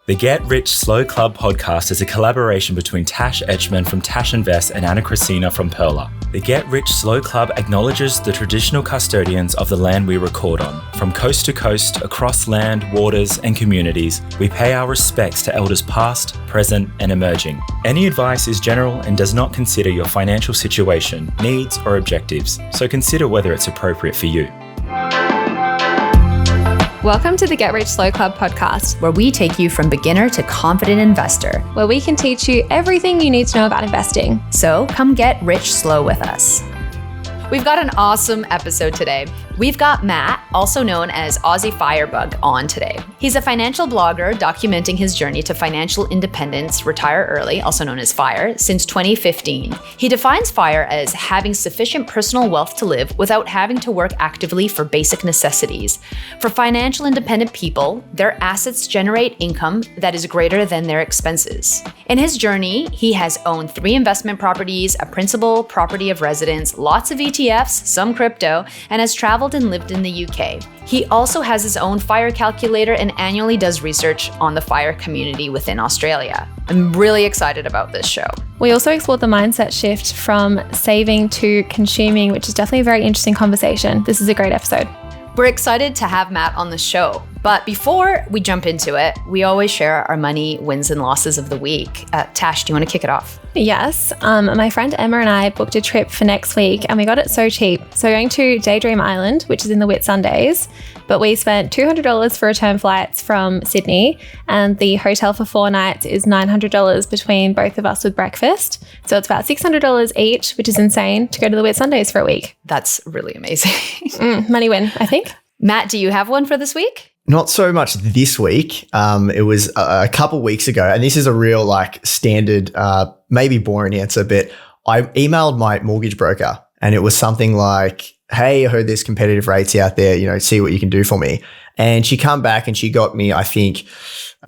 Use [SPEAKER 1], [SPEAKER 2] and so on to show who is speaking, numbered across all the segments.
[SPEAKER 1] The Get Rich Slow Club podcast is a collaboration between Tash Etschmann from Tash Invests and Ana Kresina from Perla. The Get Rich Slow Club acknowledges the traditional custodians of the land we record on. From coast to coast, across land, waters, and communities, we pay our respects to elders past, present, and emerging. Any advice is general and does not consider your financial situation, needs, or objectives, so consider whether it's appropriate for you.
[SPEAKER 2] Welcome to the Get Rich Slow Club podcast,
[SPEAKER 3] where we take you from beginner to confident investor,
[SPEAKER 2] where we can teach you everything you need to know about investing.
[SPEAKER 3] So come get rich slow with us.
[SPEAKER 2] We've got an awesome episode today. We've got Matt, also known as Aussie Firebug, on today. He's a financial blogger documenting his journey to financial independence, retire early, also known as FIRE, since 2015. He defines FIRE as having sufficient personal wealth to live without having to work actively for basic necessities. For financial independent people, their assets generate income that is greater than their expenses. In his journey, he has owned 3 investment properties, a principal property of residence, lots of ETFs, some crypto, and has traveled and lived in the UK. He also has his own FIRE calculator and annually does research on the FIRE community within Australia. I'm really excited about this show.
[SPEAKER 4] We also explored the mindset shift from saving to consuming, which is definitely a very interesting conversation. This is a great episode.
[SPEAKER 2] We're excited to have Matt on the show. But before we jump into it, we always share our money wins and losses of the week. Tash, do you want to kick it off?
[SPEAKER 4] Yes. My friend Emma and I booked a trip for next week and we got it so cheap. So going to Daydream Island, which is in the Whitsundays, but we spent $200 for return flights from Sydney, and the hotel for 4 nights is $900 between both of us with breakfast. So it's about $600 each, which is insane, to go to the Whitsundays for a week.
[SPEAKER 2] That's really amazing.
[SPEAKER 4] Money win, I think.
[SPEAKER 2] Matt, do you have one for this week?
[SPEAKER 5] Not so much this week. It was a couple weeks ago, and this is a real standard, maybe boring answer, but I emailed my mortgage broker and it was something like, hey, I heard there's competitive rates out there, see what you can do for me. And she come back and she got me, I think,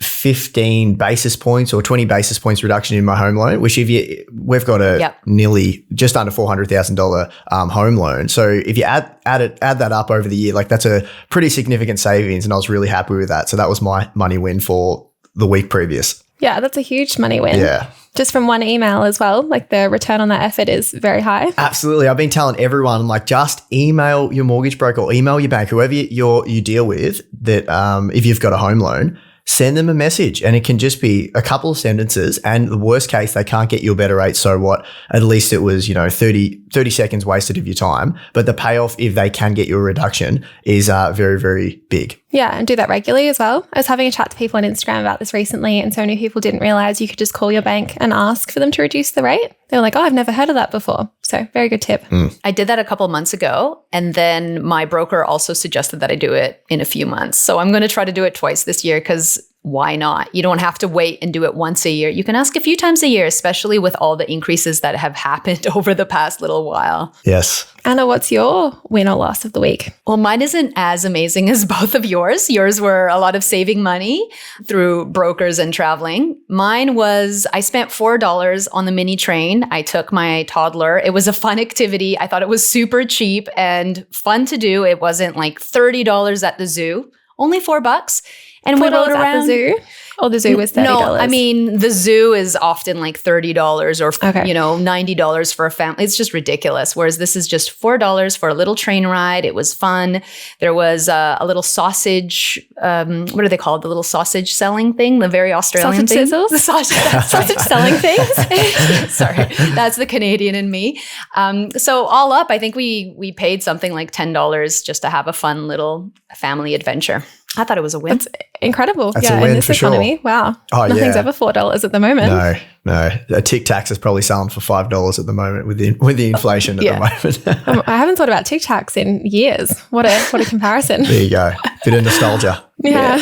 [SPEAKER 5] 15 basis points or 20 basis points reduction in my home loan, which we've got a nearly just under $400,000 home loan. So if you add that up over the year, that's a pretty significant savings, and I was really happy with that. So that was my money win for the week previous.
[SPEAKER 4] Yeah, that's a huge money win.
[SPEAKER 5] Yeah.
[SPEAKER 4] Just from one email as well, the return on that effort is very high.
[SPEAKER 5] Absolutely. I've been telling everyone, just email your mortgage broker or email your bank, whoever you deal with, that if you've got a home loan, send them a message, and it can just be a couple of sentences, and the worst case, they can't get you a better rate. So what? At least it was, 30 seconds wasted of your time. But the payoff, if they can get you a reduction, is very, very big.
[SPEAKER 4] Yeah, and do that regularly as well. I was having a chat to people on Instagram about this recently, and so many people didn't realize you could just call your bank and ask for them to reduce the rate. They were like, oh, I've never heard of that before. So very good tip.
[SPEAKER 2] I did that a couple months ago, and then my broker also suggested that I do it in a few months. So I'm going to try to do it twice this year, because why not? You don't have to wait and do it once a year. You can ask a few times a year, especially with all the increases that have happened over the past little while.
[SPEAKER 5] Yes.
[SPEAKER 4] Anna, what's your win or loss of the week?
[SPEAKER 2] Well, mine isn't as amazing as both of yours. Yours were a lot of saving money through brokers and traveling. Mine was I spent $4 on the mini train. I took my toddler. It was a fun activity. I thought it was super cheap and fun to do. It wasn't like $30 at the zoo, only $4. And we rode around
[SPEAKER 4] at the zoo? Or the zoo was $30?
[SPEAKER 2] No, I mean, the zoo is often like $30 or, $90 for a family. It's just ridiculous. Whereas this is just $4 for a little train ride. It was fun. There was a little sausage, what are they called? The little sausage selling thing, the very Australian
[SPEAKER 4] sausage
[SPEAKER 2] thing.
[SPEAKER 4] Sizzles?
[SPEAKER 2] The sausage selling things. Sorry, that's the Canadian in me. So all up, I think we paid something like $10 just to have a fun little family adventure. I thought it was a win.
[SPEAKER 4] That's incredible.
[SPEAKER 5] That's a win
[SPEAKER 4] in this
[SPEAKER 5] for
[SPEAKER 4] economy.
[SPEAKER 5] Sure.
[SPEAKER 4] Wow.
[SPEAKER 5] Oh,
[SPEAKER 4] Nothing's ever $4 at the moment.
[SPEAKER 5] No. A Tic Tacs is probably selling for $5 at the moment with the inflation at the moment.
[SPEAKER 4] I haven't thought about Tic Tacs in years. What a comparison.
[SPEAKER 5] There you go. Bit of nostalgia.
[SPEAKER 4] Yeah.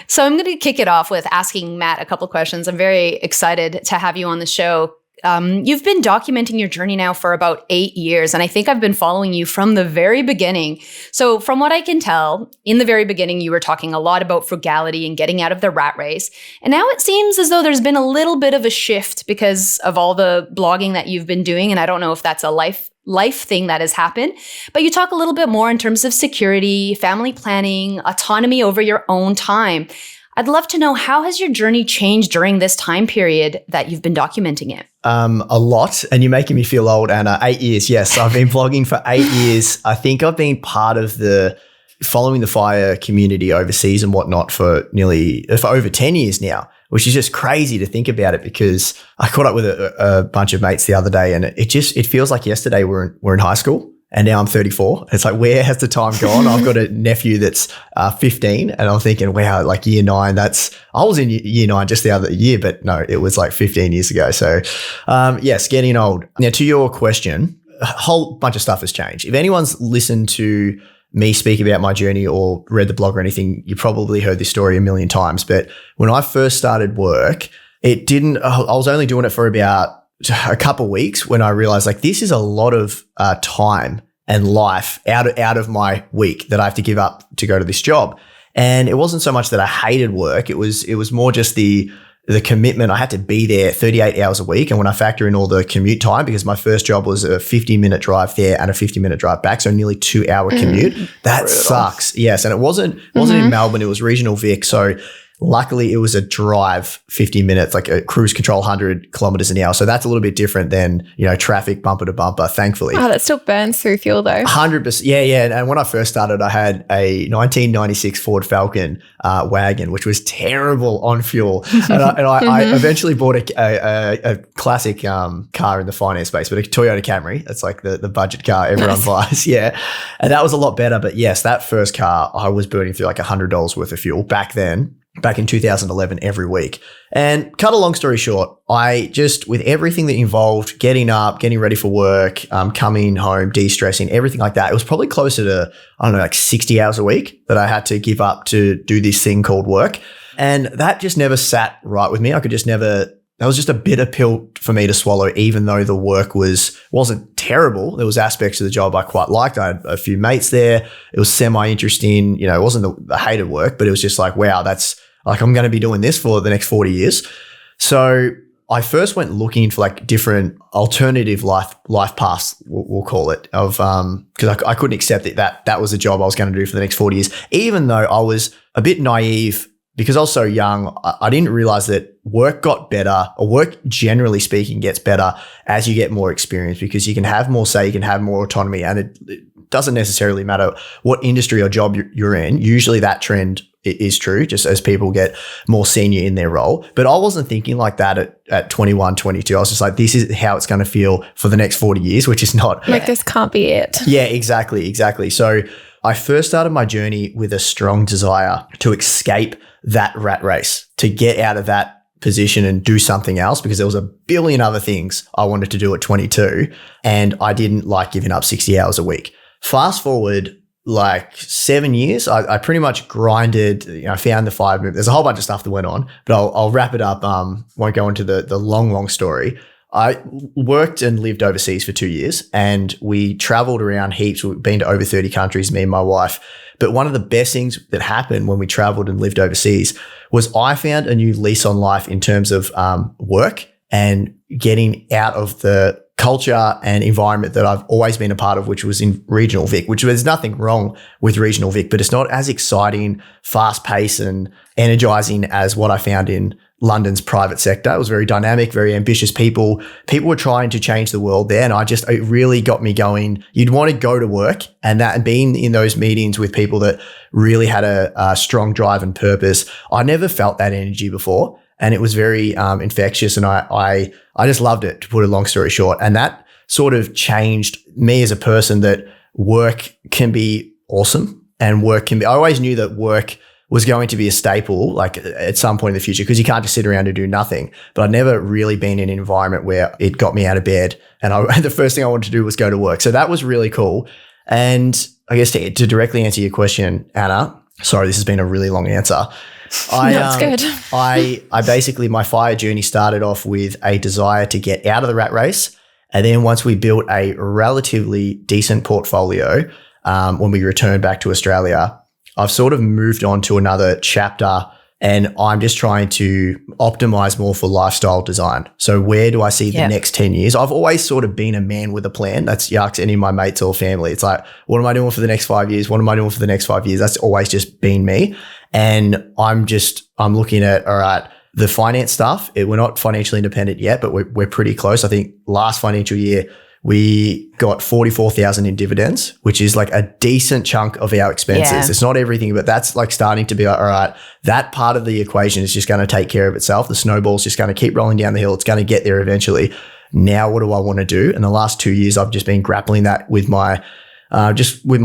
[SPEAKER 2] So I'm going to kick it off with asking Matt a couple questions. I'm very excited to have you on the show. You've been documenting your journey now for about 8 years, and I think I've been following you from the very beginning. So from what I can tell, in the very beginning, you were talking a lot about frugality and getting out of the rat race. And now it seems as though there's been a little bit of a shift because of all the blogging that you've been doing. And I don't know if that's a life thing that has happened, but you talk a little bit more in terms of security, family planning, autonomy over your own time. I'd love to know, how has your journey changed during this time period that you've been documenting it?
[SPEAKER 5] A lot. And you're making me feel old, Anna. 8 years. Yes. I've been blogging for 8 years. I think I've been part of following the fire community overseas and whatnot for over 10 years now, which is just crazy to think about it, because I caught up with a bunch of mates the other day, and it feels like yesterday we're in high school. And now I'm 34. It's like, where has the time gone? I've got a nephew that's 15, and I'm thinking, wow, like year 9, I was in year 9 just the other year, but no, it was like 15 years ago. So yes, getting old. Now, to your question, a whole bunch of stuff has changed. If anyone's listened to me speak about my journey or read the blog or anything, you probably heard this story a million times. But when I first started work, I was only doing it for about a couple of weeks when I realized, like, this is a lot of time and life out of my week that I have to give up to go to this job. And it wasn't so much that I hated work. It was more just the commitment. I had to be there 38 hours a week. And when I factor in all the commute time, because my first job was a 50-minute drive there and a 50-minute drive back, so nearly 2-hour commute, that brutal. Sucks. Yes. And it wasn't in Melbourne. It was regional Vic. So luckily, it was a drive 50 minutes, like a cruise control 100 kilometers an hour. So that's a little bit different than, traffic bumper to bumper, thankfully.
[SPEAKER 4] Oh, that still burns through fuel though.
[SPEAKER 5] 100%. Yeah. And when I first started, I had a 1996 Ford Falcon wagon, which was terrible on fuel. And I eventually bought a classic car in the finance space, but a Toyota Camry. That's like the budget car everyone buys. Yeah. And that was a lot better. But yes, that first car, I was burning through like $100 worth of fuel back then. Back in 2011 every week. And cut a long story short, I just, with everything that involved getting up, getting ready for work, coming home, de-stressing, everything like that, it was probably closer to, I don't know, like 60 hours a week that I had to give up to do this thing called work. And that just never sat right with me. That was just a bitter pill for me to swallow, even though the work wasn't terrible. There was aspects of the job I quite liked. I had a few mates there. It was semi-interesting. It wasn't the hated work, but it was just like, wow, that's like, I'm going to be doing this for the next 40 years. So I first went looking for like different alternative life paths, we'll call it, of because I couldn't accept that was a job I was going to do for the next 40 years, even though I was a bit naive. Because I was so young, I didn't realize that work got better, or work generally speaking gets better as you get more experience, because you can have more say, you can have more autonomy, and it doesn't necessarily matter what industry or job you're in. Usually that trend is true, just as people get more senior in their role. But I wasn't thinking like that at 21, 22. I was just like, this is how it's going to feel for the next 40 years, which is not.
[SPEAKER 4] Like, this can't be it.
[SPEAKER 5] Yeah, exactly. So I first started my journey with a strong desire to escape that rat race, to get out of that position and do something else, because there was a billion other things I wanted to do at 22, and I didn't like giving up 60 hours a week. Fast forward like 7 years, I pretty much grinded, I found the 5 move. There's a whole bunch of stuff that went on, but I'll wrap it up. Won't go into the long story. I worked and lived overseas for 2 years, and we traveled around heaps. We've been to over 30 countries, me and my wife. But one of the best things that happened when we traveled and lived overseas was I found a new lease on life in terms of work and getting out of the culture and environment that I've always been a part of, which was in regional Vic, which there's nothing wrong with regional Vic, but it's not as exciting, fast paced and energizing as what I found in London's private sector. It was very dynamic, very ambitious people. People were trying to change the world there. And it really got me going. You'd want to go to work, and being in those meetings with people that really had a strong drive and purpose. I never felt that energy before. And it was very infectious. And I just loved it, to put a long story short. And that sort of changed me as a person, that work can be awesome, and I always knew that work was going to be a staple, like at some point in the future, because you can't just sit around and do nothing. But I'd never really been in an environment where it got me out of bed, and the first thing I wanted to do was go to work. So that was really cool. And I guess to directly answer your question, Anna, sorry, this has been a really long answer.
[SPEAKER 4] That's good.
[SPEAKER 5] I basically, my fire journey started off with a desire to get out of the rat race. And then once we built a relatively decent portfolio, when we returned back to Australia, I've sort of moved on to another chapter, and I'm just trying to optimize more for lifestyle design. So where do I see the next 10 years? I've always sort of been a man with a plan. That's yucks, any of my mates or family. It's like, what am I doing for the next 5 years? What am I doing for the next 5 years? That's always just been me. And I'm looking at, all right, the finance stuff, we're not financially independent yet, but we're pretty close. I think last financial year, we got 44,000 in dividends, which is like a decent chunk of our expenses.
[SPEAKER 2] Yeah.
[SPEAKER 5] It's not everything, but that's like starting to be like, all right, that part of the equation is just going to take care of itself. The snowball's just going to keep rolling down the hill. It's going to get there eventually. Now, what do I want to do? In the last 2 years, I've just been grappling that with my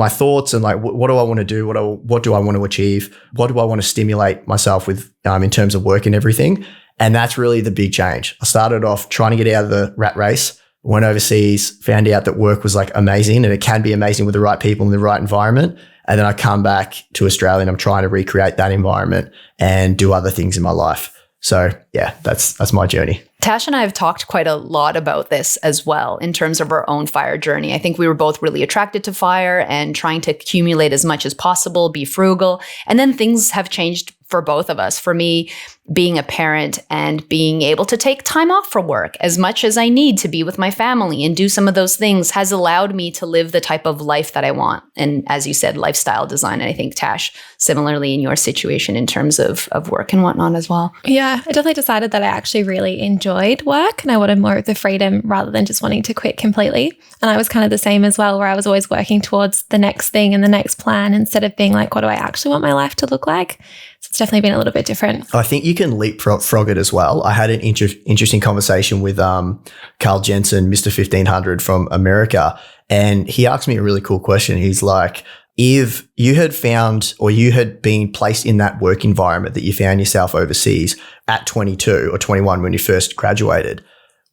[SPEAKER 5] thoughts and like, what do I want to do? What do I want to achieve? What do I want to stimulate myself with in terms of work and everything? And that's really the big change. I started off trying to get out of the rat race, went overseas, found out that work was like amazing and it can be amazing with the right people in the right environment. And then I come back to Australia and I'm trying to recreate that environment and do other things in my life. So yeah, that's my journey.
[SPEAKER 2] Tash and I have talked quite a lot about this as well in terms of our own fire journey. I think we were both really attracted to fire and trying to accumulate as much as possible, be frugal. And then things have changed for both of us. For me, being a parent and being able to take time off from work as much as I need to be with my family and do some of those things has allowed me to live the type of life that I want. And as you said, lifestyle design. And I think, Tash, similarly in your situation in terms of work and whatnot as well.
[SPEAKER 4] Yeah, I definitely decided that I actually really enjoyed work and I wanted more of the freedom rather than just wanting to quit completely. And I was kind of the same as well, where I was always working towards the next thing and the next plan instead of being like, what do I actually want my life to look like? So it's definitely been a little bit different.
[SPEAKER 5] I think you can leapfrog it as well. I had an interesting conversation with Carl Jensen, Mr. 1500 from America, and he asked me a really cool question. He's like, if you had found or you had been placed in that work environment that you found yourself overseas at 22 or 21 when you first graduated,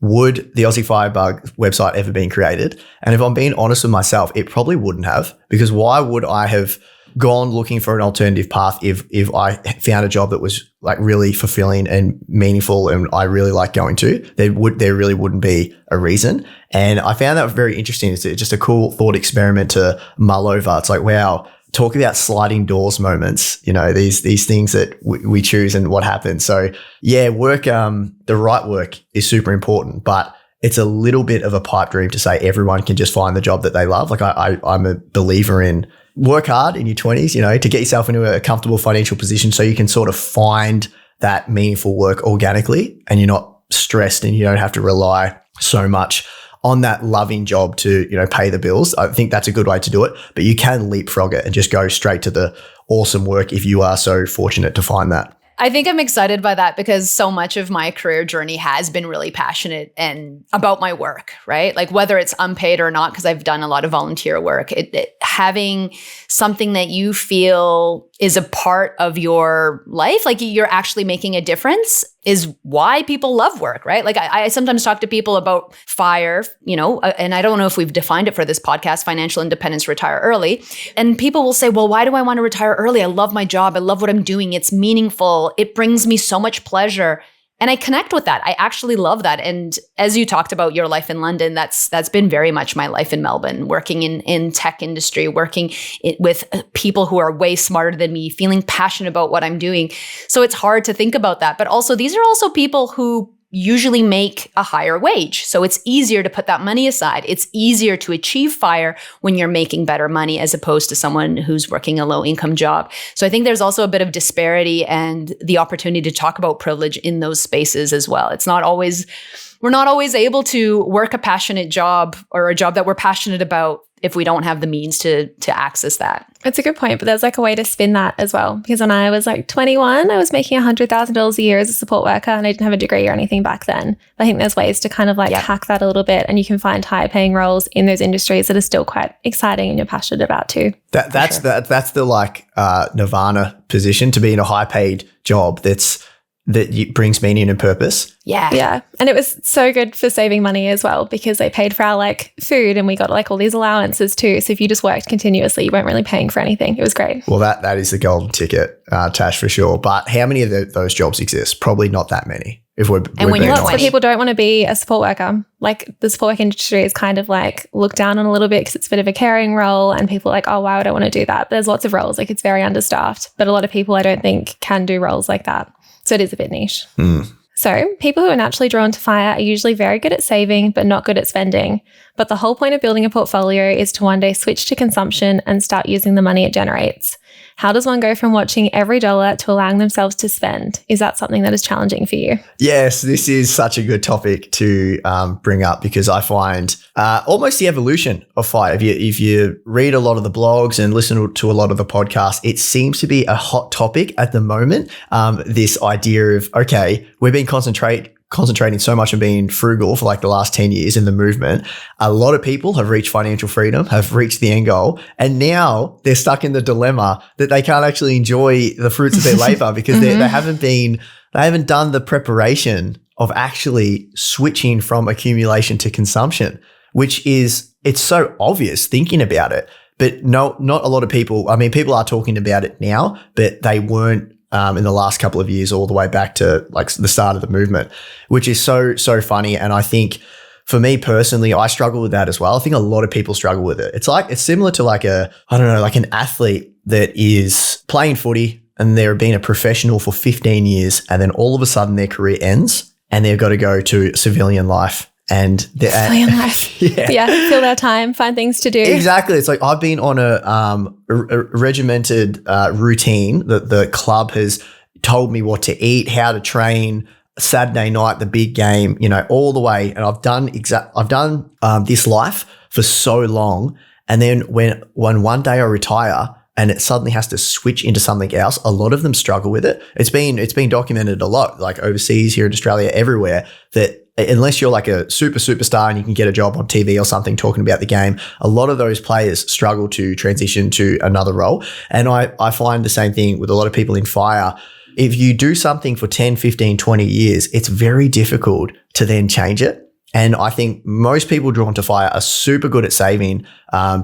[SPEAKER 5] would the Aussie Firebug website ever been created? And if I'm being honest with myself, it probably wouldn't have, because why would I have gone looking for an alternative path if I found a job that was like really fulfilling and meaningful and I really like going to? There really wouldn't be a reason. And I found that very interesting. It's just a cool thought experiment to mull over. It's like, wow, talk about sliding doors moments, these things that we choose and what happens. So yeah, work, the right work is super important, but it's a little bit of a pipe dream to say everyone can just find the job that they love. Like I'm a believer in work hard in your 20s, to get yourself into a comfortable financial position so you can sort of find that meaningful work organically and you're not stressed and you don't have to rely so much on that loving job to, pay the bills. I think that's a good way to do it, but you can leapfrog it and just go straight to the awesome work if you are so fortunate to find that.
[SPEAKER 2] I think I'm excited by that because so much of my career journey has been really passionate and about my work, right? Like whether it's unpaid or not, because I've done a lot of volunteer work, having something that you feel is a part of your life, like you're actually making a difference, is why people love work, right? Like I sometimes talk to people about FIRE, and I don't know if we've defined it for this podcast, financial independence, retire early. And people will say, well, why do I want to retire early? I love my job. I love what I'm doing. It's meaningful. It brings me so much pleasure. And I connect with that. I actually love that. And as you talked about your life in London, that's been very much my life in Melbourne, working in tech industry, working with people who are way smarter than me, feeling passionate about what I'm doing. So it's hard to think about that. But also, these are also people who usually make a higher wage. So it's easier to put that money aside. It's easier to achieve FIRE when you're making better money as opposed to someone who's working a low income job. So I think there's also a bit of disparity and the opportunity to talk about privilege in those spaces as well. We're not always able to work a passionate job or a job that we're passionate about if we don't have the means to access that.
[SPEAKER 4] It's a good point, but there's like a way to spin that as well. Because when I was like 21, I was making $100,000 a year as a support worker and I didn't have a degree or anything back then. I think there's ways to kind of hack that a little bit, and you can find higher paying roles in those industries that are still quite exciting and you're passionate about too.
[SPEAKER 5] That's the nirvana position, to be in a high paid job that brings meaning and purpose.
[SPEAKER 4] Yeah. And it was so good for saving money as well, because they paid for our food and we got all these allowances too. So if you just worked continuously, you weren't really paying for anything. It was great.
[SPEAKER 5] Well, that is the golden ticket, Tash, for sure. But how many of those jobs exist? Probably not that many. If we're
[SPEAKER 2] when you're
[SPEAKER 4] lots of people don't want to be a support worker. Like the support work industry is kind of looked down on a little bit because it's a bit of a caring role and people are like, oh, why would I want to do that? But there's lots of roles. It's very understaffed, but a lot of people I don't think can do roles like that. So it is a bit niche. So people who are naturally drawn to FIRE are usually very good at saving, but not good at spending. But the whole point of building a portfolio is to one day switch to consumption and start using the money it generates. How does one go from watching every dollar to allowing themselves to spend? Is that something that is challenging for you?
[SPEAKER 5] Yes, this is such a good topic to bring up because I find almost the evolution of FIRE. If you read a lot of the blogs and listen to a lot of the podcasts, it seems to be a hot topic at the moment. This idea of, okay, we've been concentrating so much on being frugal for like the last 10 years in the movement. A lot of people have reached financial freedom, have reached the end goal, and now they're stuck in the dilemma that they can't actually enjoy the fruits of their labor because they haven't done the preparation of actually switching from accumulation to consumption, which is, it's so obvious thinking about it. But no, not a lot of people, I mean, people are talking about it now, but they weren't in the last couple of years all the way back to like the start of the movement, which is so funny. And I think for me personally, I struggle with that as well. I think a lot of people struggle with it. It's similar to like an athlete that is playing footy and they're being a professional for 15 years and then all of a sudden their career ends and they've got to go to civilian life. And
[SPEAKER 4] civilian life. Yeah, fill their time, find things to do.
[SPEAKER 5] Exactly. It's like I've been on a regimented routine that the club has told me what to eat, how to train, Saturday night, the big game, all the way. And I've done this life for so long. And then when one day I retire and it suddenly has to switch into something else, a lot of them struggle with it. It's been documented a lot, like overseas, here in Australia, everywhere, that unless you're like a superstar and you can get a job on TV or something talking about the game, a lot of those players struggle to transition to another role. And I find the same thing with a lot of people in FIRE. If you do something for 10, 15, 20 years, it's very difficult to then change it. And I think most people drawn to FIRE are super good at saving,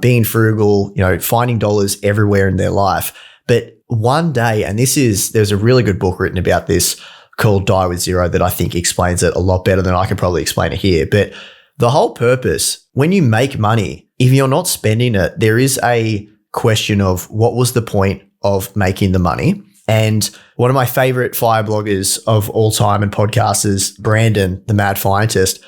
[SPEAKER 5] being frugal, finding dollars everywhere in their life. But one day, and there's a really good book written about this called Die with Zero that I think explains it a lot better than I can probably explain it here. But the whole purpose, when you make money, if you're not spending it, there is a question of what was the point of making the money? And one of my favorite FIRE bloggers of all time and podcasters, Brandon, the Mad Scientist,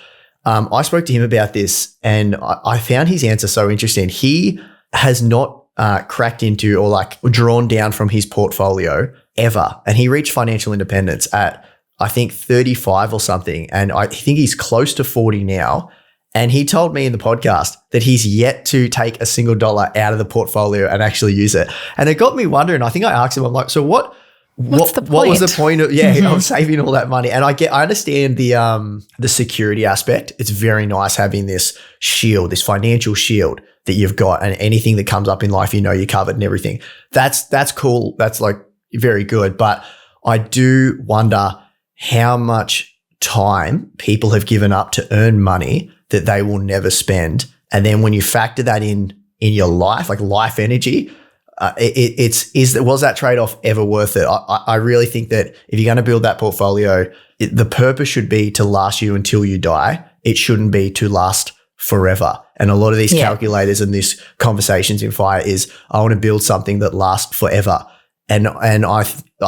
[SPEAKER 5] I spoke to him about this and I found his answer so interesting. He has not cracked into or like drawn down from his portfolio ever. And he reached financial independence at, I think, 35 or something. And I think he's close to 40 now. And he told me in the podcast that he's yet to take a single dollar out of the portfolio and actually use it. And it got me wondering. I think I asked him, I'm like, so what was the point of of saving all that money? And I understand the security aspect. It's very nice having this shield, this financial shield that you've got, and anything that comes up in life, you're covered and everything. That's cool. That's like very good. But I do wonder how much time people have given up to earn money that they will never spend. And then when you factor that in your life, like life energy, was that trade-off ever worth it? I really think that if you're going to build that portfolio, the purpose should be to last you until you die. It shouldn't be to last forever. And a lot of these calculators and these conversations in FIRE is, I want to build something that lasts forever. And I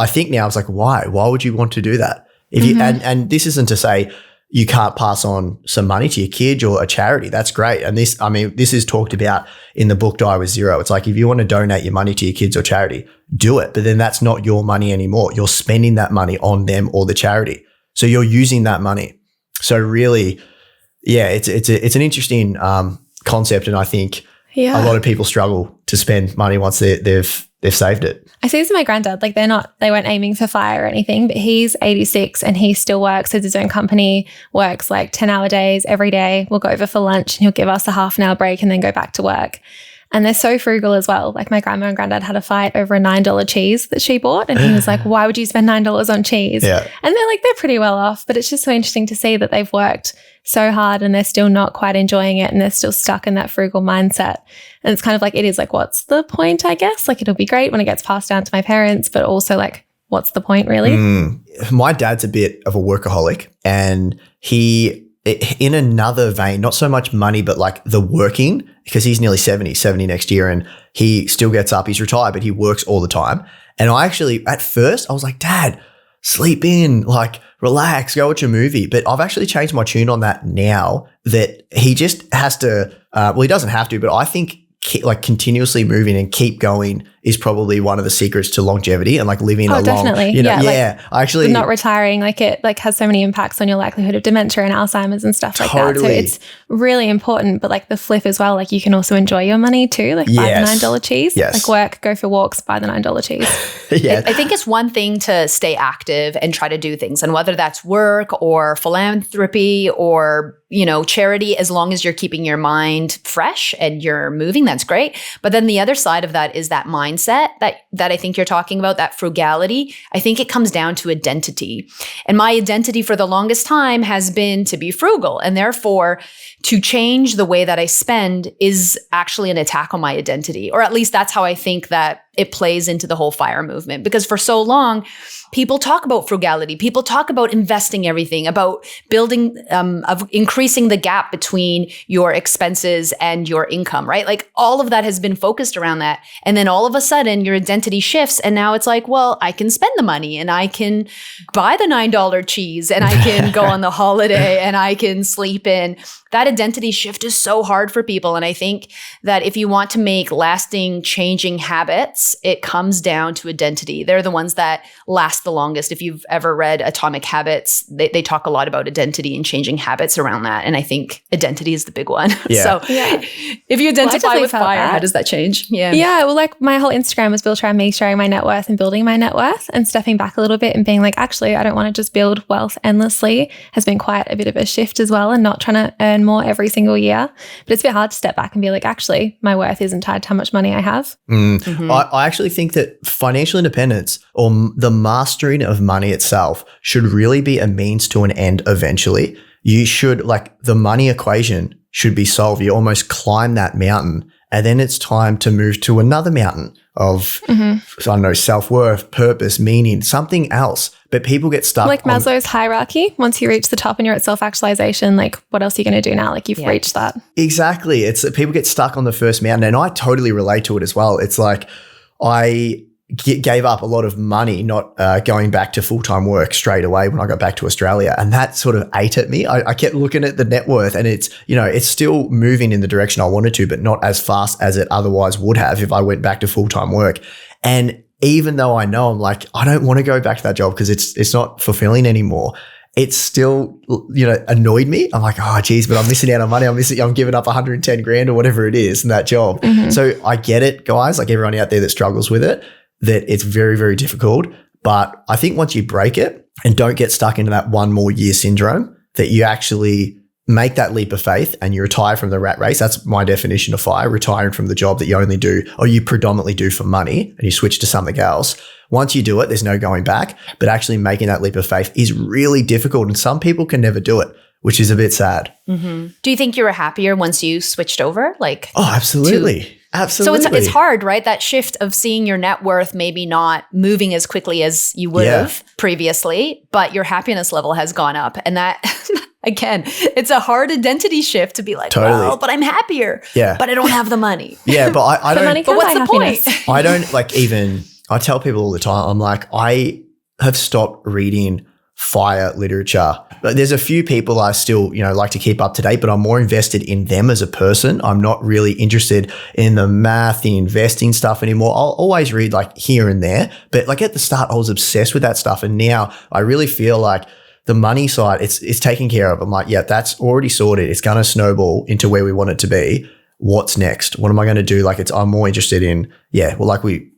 [SPEAKER 5] think now it's like, why? Why would you want to do that? If you and this isn't to say you can't pass on some money to your kids or a charity. That's great. And this is talked about in the book Die with Zero. It's like, if you want to donate your money to your kids or charity, do it. But then that's not your money anymore. You're spending that money on them or the charity. So you're using that money. So really, it's an interesting concept. And I think a lot of people struggle to spend money once they've saved it.
[SPEAKER 4] I see this in my granddad. Like they weren't aiming for FIRE or anything, but he's 86 and he still works at his own company, works like 10-hour days every day. We'll go over for lunch and he'll give us a half an hour break and then go back to work. And they're so frugal as well. Like my grandma and granddad had a fight over a $9 cheese that she bought. And he was like, why would you spend $9 on cheese? Yeah. And they're pretty well off, but it's just so interesting to see that they've worked so hard and they're still not quite enjoying it and they're still stuck in that frugal mindset. And it's kind of like, it is like, what's the point, I guess? Like, it'll be great when it gets passed down to my parents, but also like, what's the point really?
[SPEAKER 5] My dad's a bit of a workaholic, and he, in another vein, not so much money, but like the working, because he's nearly 70 next year, and he still gets up, he's retired, but he works all the time. And I actually, at first I was like, Dad, sleep in, like relax, go watch a movie. But I've actually changed my tune on that now, that he just has to, well, he doesn't have to, but I think like continuously moving and keep going is probably one of the secrets to longevity and like living a long,
[SPEAKER 4] definitely.
[SPEAKER 5] you know,
[SPEAKER 4] Like,
[SPEAKER 5] I actually
[SPEAKER 4] not retiring, like it like has so many impacts on your likelihood of dementia and Alzheimer's and stuff like that. So it's really important. But like the flip as well, like you can also enjoy your money too, like buy the $9 cheese, like work, go for walks, buy the $9 cheese.
[SPEAKER 5] Yeah.
[SPEAKER 2] I think it's one thing to stay active and try to do things, and whether that's work or philanthropy or, you know, charity, as long as you're keeping your mind fresh and you're moving, that's great. But then the other side of that is that mindset that I think you're talking about, that frugality. I think it comes down to identity. And my identity for the longest time has been to be frugal. And therefore, to change the way that I spend is actually an attack on my identity. Or at least that's how I think that it plays into the whole FIRE movement. Because for so long, people talk about frugality. People talk about investing everything, about building, of increasing the gap between your expenses and your income, right? Like all of that has been focused around that. And then all of a sudden your identity shifts. And now it's like, well, I can spend the money and I can buy the $9 cheese and I can go on the holiday and I can sleep in. That identity shift is so hard for people. And I think that if you want to make lasting changing habits, it comes down to identity. They're the ones that last the longest. If you've ever read Atomic Habits, they talk a lot about identity and changing habits around that. And I think identity is the big one.
[SPEAKER 5] Yeah.
[SPEAKER 2] So if you identify with FIRE, how does that change?
[SPEAKER 4] Yeah. Well, like my whole Instagram was built around me sharing my net worth and building my net worth, and stepping back a little bit and being like, actually, I don't want to just build wealth endlessly has been quite a bit of a shift as well, and not trying to earn more every single year. But it's a bit hard to step back and be like, actually, my worth isn't tied to how much money I have.
[SPEAKER 5] I actually think that financial independence, or the mastering of money itself, should really be a means to an end eventually. You should, like, the money equation should be solved. You almost climb that mountain, and then it's time to move to another mountain of, I don't know, self-worth, purpose, meaning, something else. But people get stuck.
[SPEAKER 4] Like Maslow's hierarchy, once you reach the top and you're at self-actualization, like what else are you going to do now? Like you've reached that.
[SPEAKER 5] Exactly. It's that people get stuck on the first mountain, and I totally relate to it as well. It's like I gave up a lot of money not going back to full-time work straight away when I got back to Australia, and that sort of ate at me. I kept looking at the net worth, and it's, you know, it's still moving in the direction I wanted to, but not as fast as it otherwise would have if I went back to full-time work. And even though I know, I'm like, I don't want to go back to that job because it's not fulfilling anymore, it's still, you know, annoyed me. I'm like, oh geez, but I'm missing out on money. I'm giving up 110 grand or whatever it is in that job. So I get it, guys, like everyone out there that struggles with it, that it's very, very difficult. But I think once you break it and don't get stuck into that one more year syndrome, that you actually make that leap of faith and you retire from the rat race. That's my definition of FIRE, retiring from the job that you only do, or you predominantly do for money, and you switch to something else. Once you do it, there's no going back, but actually making that leap of faith is really difficult, and some people can never do it, which is a bit sad.
[SPEAKER 2] Do you think you were happier once you switched over? Like,
[SPEAKER 5] oh, absolutely. Absolutely.
[SPEAKER 2] So it's hard, right? That shift of seeing your net worth maybe not moving as quickly as you would have previously, but your happiness level has gone up. And that, again, it's a hard identity shift to be like, well, but I'm happier. Yeah. But I don't have the money.
[SPEAKER 5] Yeah, but I don't.
[SPEAKER 4] Money
[SPEAKER 2] but what's the
[SPEAKER 4] happiness.
[SPEAKER 2] point?
[SPEAKER 5] I don't I tell people all the time, I'm like, I have stopped reading FIRE literature. There's a few people I still, you know, like to keep up to date, but I'm more invested in them as a person. I'm not really interested in the math, the investing stuff anymore. I'll always read like here and there, but like at the start, I was obsessed with that stuff. And now I really feel like the money side, it's taken care of. I'm like, yeah, that's already sorted. It's going to snowball into where we want it to be. What's next? What am I going to do? Like I'm more interested in,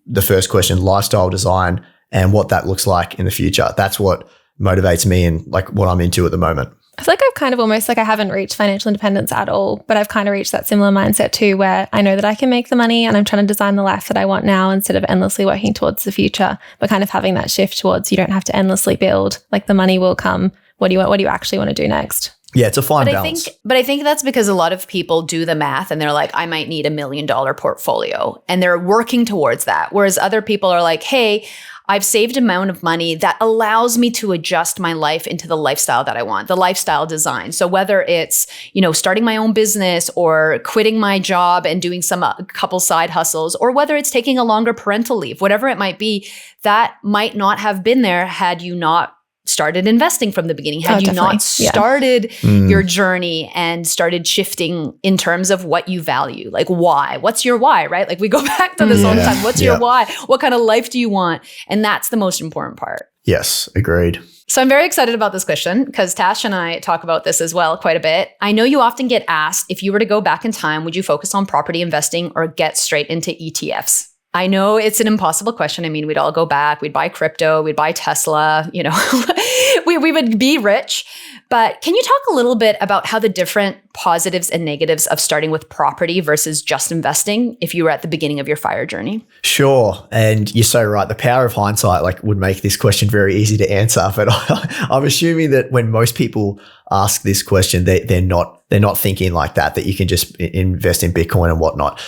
[SPEAKER 5] the first question, lifestyle design and what that looks like in the future. That's what motivates me and like what I'm into at the moment.
[SPEAKER 4] I feel like I've kind of almost like I haven't reached financial independence at all, but I've kind of reached that similar mindset too, where I know that I can make the money and I'm trying to design the life that I want now instead of endlessly working towards the future, but kind of having that shift towards you don't have to endlessly build, like the money will come. What do you actually want to do next?
[SPEAKER 5] Yeah, it's a fine balance.
[SPEAKER 2] But I think that's because a lot of people do the math and they're like, I might need $1 million portfolio, and they're working towards that. Whereas other people are like, hey, I've saved amount of money that allows me to adjust my life into the lifestyle that I want, the lifestyle design. So whether it's, starting my own business or quitting my job and doing some couple side hustles, or whether it's taking a longer parental leave, whatever it might be, that might not have been there had you not started investing from the beginning, had you not started your journey and started shifting in terms of what you value, like why, what's your why, right? Like we go back to this all the time. What's your why? What kind of life do you want? And that's the most important part.
[SPEAKER 5] Yes, agreed.
[SPEAKER 2] So I'm very excited about this question because Tash and I talk about this as well quite a bit. I know you often get asked, if you were to go back in time, would you focus on property investing or get straight into ETFs? I know it's an impossible question. I mean, we'd all go back, we'd buy crypto, we'd buy Tesla, we would be rich. But can you talk a little bit about how the different positives and negatives of starting with property versus just investing if you were at the beginning of your FIRE journey?
[SPEAKER 5] Sure. And you're so right. The power of hindsight would make this question very easy to answer. But I'm assuming that when most people ask this question, they're not thinking like that you can just invest in Bitcoin and whatnot.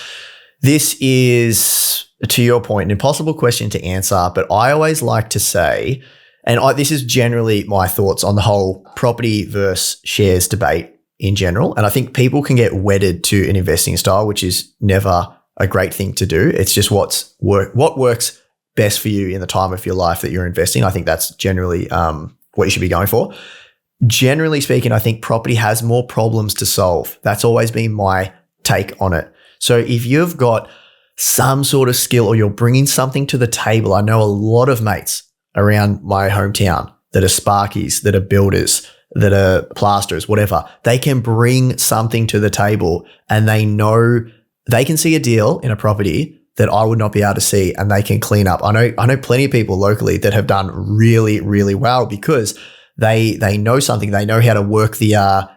[SPEAKER 5] This is, to your point, an impossible question to answer, but I always like to say, and this is generally my thoughts on the whole property versus shares debate in general, and I think people can get wedded to an investing style, which is never a great thing to do. It's just what works best for you in the time of your life that you're investing. I think that's generally what you should be going for. Generally speaking, I think property has more problems to solve. That's always been my take on it. So if you've got some sort of skill or you're bringing something to the table, I know a lot of mates around my hometown that are sparkies, that are builders, that are plasterers, whatever. They can bring something to the table and they know they can see a deal in a property that I would not be able to see and they can clean up. I know plenty of people locally that have done really, really well because they know something. They know how to work the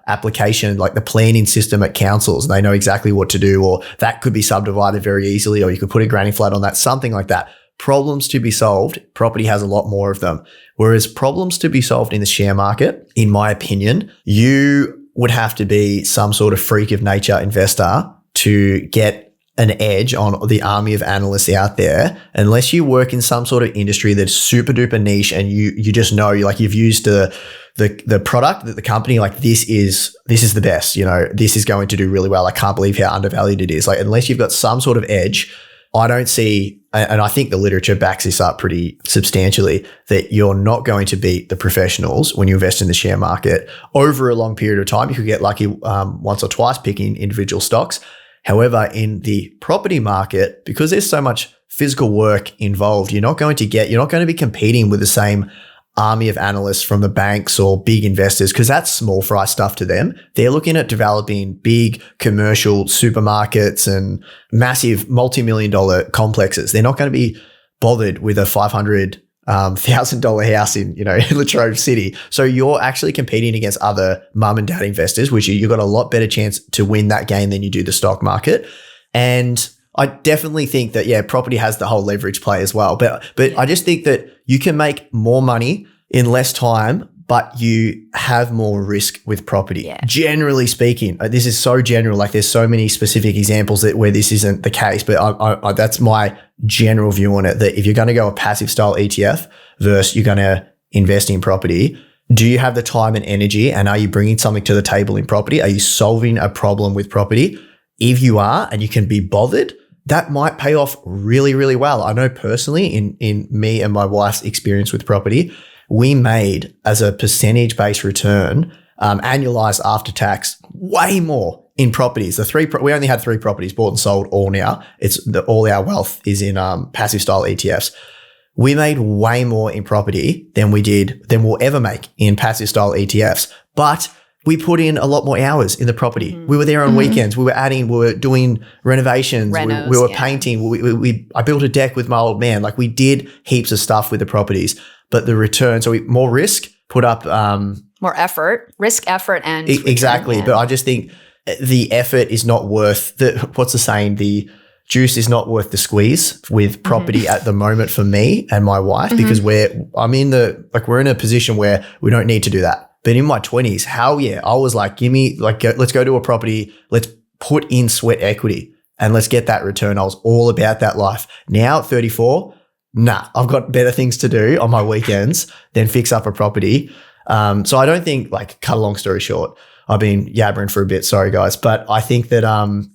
[SPEAKER 5] application, like the planning system at councils. They know exactly what to do, or that could be subdivided very easily, or you could put a granny flat on that, something like that. Problems to be solved, property has a lot more of them. Whereas problems to be solved in the share market, in my opinion, you would have to be some sort of freak of nature investor to get an edge on the army of analysts out there, unless you work in some sort of industry that's super duper niche and you just know you've used the product that the company, this is the best, this is going to do really well. I can't believe how undervalued it is. Unless you've got some sort of edge, I don't see, and I think the literature backs this up pretty substantially, that you're not going to beat the professionals when you invest in the share market over a long period of time. You could get lucky once or twice picking individual stocks. However, in the property market, because there's so much physical work involved, you're not going to be competing with the same army of analysts from the banks or big investors, because that's small fry stuff to them. They're looking at developing big commercial supermarkets and massive multi-million dollar complexes. They're not going to be bothered with a $500,000 house in Latrobe City. So you're actually competing against other mum and dad investors, which you've got a lot better chance to win that game than you do the stock market. And I definitely think that, property has the whole leverage play as well. But I just think that you can make more money in less time, but you have more risk with property. Yeah. Generally speaking, this is so general. There's so many specific examples where this isn't the case, but I that's my general view on it, that if you're going to go a passive style ETF versus you're going to invest in property, do you have the time and energy, and are you bringing something to the table in property? Are you solving a problem with property? If you are, and you can be bothered, that might pay off really, really well. I know personally in me and my wife's experience with property, we made, as a percentage-based return, annualized after tax, way more in properties. We only had 3 properties bought and sold all now. All our wealth is in passive style ETFs. We made way more in property than we'll ever make in passive style ETFs. But we put in a lot more hours in the property. We were there on weekends. We were doing renovations. We were painting. I built a deck with my old man. We did heaps of stuff with the properties, but the return, more risk, put up
[SPEAKER 2] more effort, risk, effort, and
[SPEAKER 5] exactly.
[SPEAKER 2] Return, yeah.
[SPEAKER 5] But I just think the effort is not worth what's the saying? The juice is not worth the squeeze with property at the moment for me and my wife, because we're in a position where we don't need to do that. But in my 20s, hell yeah, I was like, let's go to a property, let's put in sweat equity and let's get that return. I was all about that life. Now at 34, nah, I've got better things to do on my weekends than fix up a property. So I don't think, like, cut a long story short, I've been yabbering for a bit. Sorry, guys. But I think that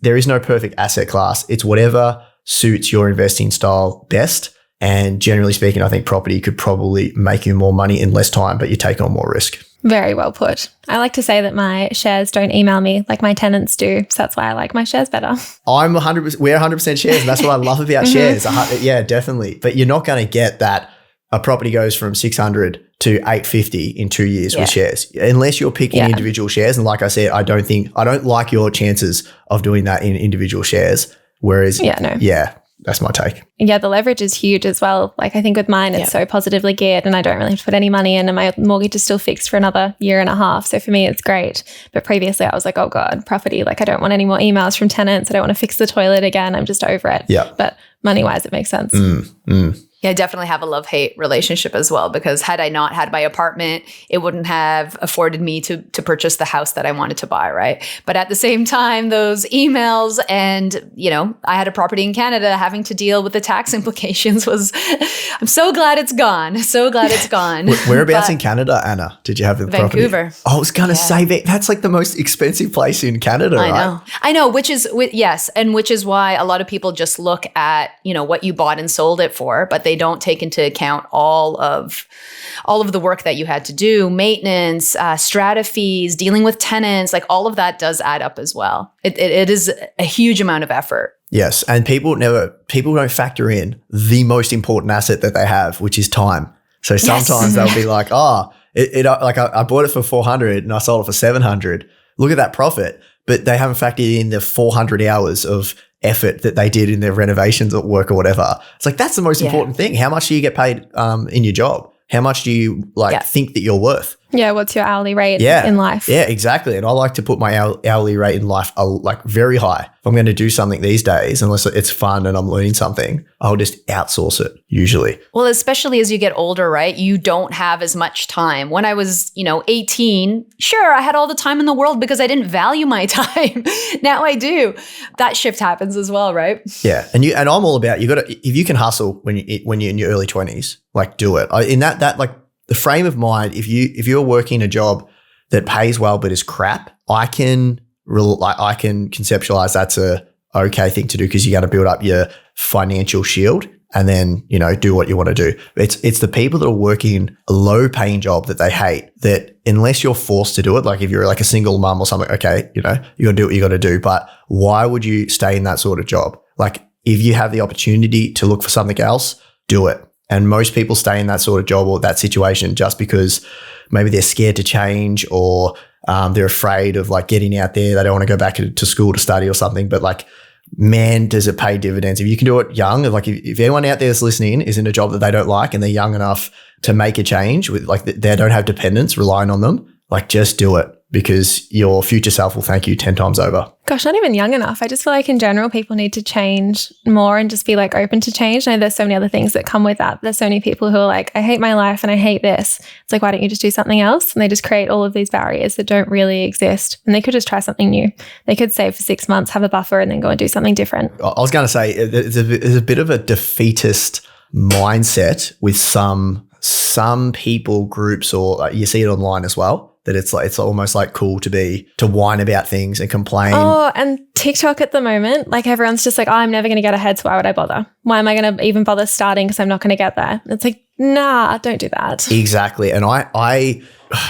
[SPEAKER 5] there is no perfect asset class. It's whatever suits your investing style best. And generally speaking, I think property could probably make you more money in less time, but you take on more risk.
[SPEAKER 4] Very well put. I like to say that my shares don't email me like my tenants do. So that's why I like my shares better.
[SPEAKER 5] We're 100% shares. And that's what I love about shares. Yeah, definitely. But you're not going to get that a property goes from 600 to 850 in 2 years with shares, unless you're picking individual shares. And like I said, I don't like your chances of doing that in individual shares. Whereas, that's my take.
[SPEAKER 4] Yeah, the leverage is huge as well. Like, I think with mine, it's so positively geared and I don't really have to put any money in, and my mortgage is still fixed for another year and a half. So for me, it's great. But previously I was like, oh God, property. Like, I don't want any more emails from tenants. I don't want to fix the toilet again. I'm just over it.
[SPEAKER 5] Yeah.
[SPEAKER 4] But money-wise, it makes sense.
[SPEAKER 2] Yeah, I definitely have a love-hate relationship as well, because had I not had my apartment, it wouldn't have afforded me to purchase the house that I wanted to buy, right? But at the same time, those emails and, you know, I had a property in Canada, having to deal with the tax implications was, I'm so glad it's gone. So glad it's gone.
[SPEAKER 5] Whereabouts in Canada, Anna, did you have the property?
[SPEAKER 2] Vancouver.
[SPEAKER 5] I was going to say that's like the most expensive place in Canada, right?
[SPEAKER 2] I know, which is why a lot of people just look at, you know, what you bought and sold it for, but they don't take into account all of the work that you had to do, maintenance, strata fees, dealing with tenants, like all of that does add up as well. It is a huge amount of effort.
[SPEAKER 5] Yes, and people don't factor in the most important asset that they have, which is time. So sometimes they'll be like, I bought it for 400 and I sold it for 700. Look at that profit. But they haven't factored in the 400 hours of effort that they did in their renovations at work or whatever. It's like, that's the most important thing. How much do you get paid in your job? How much do you think that you're worth?
[SPEAKER 4] Yeah, what's your hourly rate in life?
[SPEAKER 5] Yeah, exactly. And I like to put my hourly rate in life like very high. If I'm going to do something these days, unless it's fun and I'm learning something, I'll just outsource it usually.
[SPEAKER 2] Well, especially as you get older, right? You don't have as much time. When I was, 18, sure, I had all the time in the world because I didn't value my time. Now I do. That shift happens as well, right?
[SPEAKER 5] Yeah. And I'm all about, if you can hustle when you're in your early 20s, like do it. In that like, the frame of mind, if you're working a job that pays well but is crap, I can conceptualize that's a okay thing to do, because you got to build up your financial shield and then do what you want to do. It's the people that are working a low paying job that they hate, that unless you're forced to do it, like if you're like a single mum or something, okay, you got to do what you got to do. But why would you stay in that sort of job? Like if you have the opportunity to look for something else, do it. And most people stay in that sort of job or that situation just because maybe they're scared to change, or they're afraid of like getting out there. They don't want to go back to school to study or something. But like, man, does it pay dividends if you can do it young? Like if anyone out there that's listening is in a job that they don't like and they're young enough to make a change with, like, they don't have dependents relying on them, like, just do it, because your future self will thank you 10 times over.
[SPEAKER 4] Gosh, not even young enough. I just feel like in general, people need to change more and just be like open to change. I know there's so many other things that come with that. There's so many people who are like, I hate my life and I hate this. It's like, why don't you just do something else? And they just create all of these barriers that don't really exist. And they could just try something new. They could save for 6 months, have a buffer, and then go and do something different.
[SPEAKER 5] I was going to say, there's a bit of a defeatist mindset with some people, groups, or you see it online as well, that it's almost like cool to whine about things and complain.
[SPEAKER 4] Oh, and TikTok at the moment, like everyone's just like, oh, I'm never going to get ahead, so why would I bother? Why am I going to even bother starting because I'm not going to get there? It's like, nah, don't do that.
[SPEAKER 5] Exactly. And I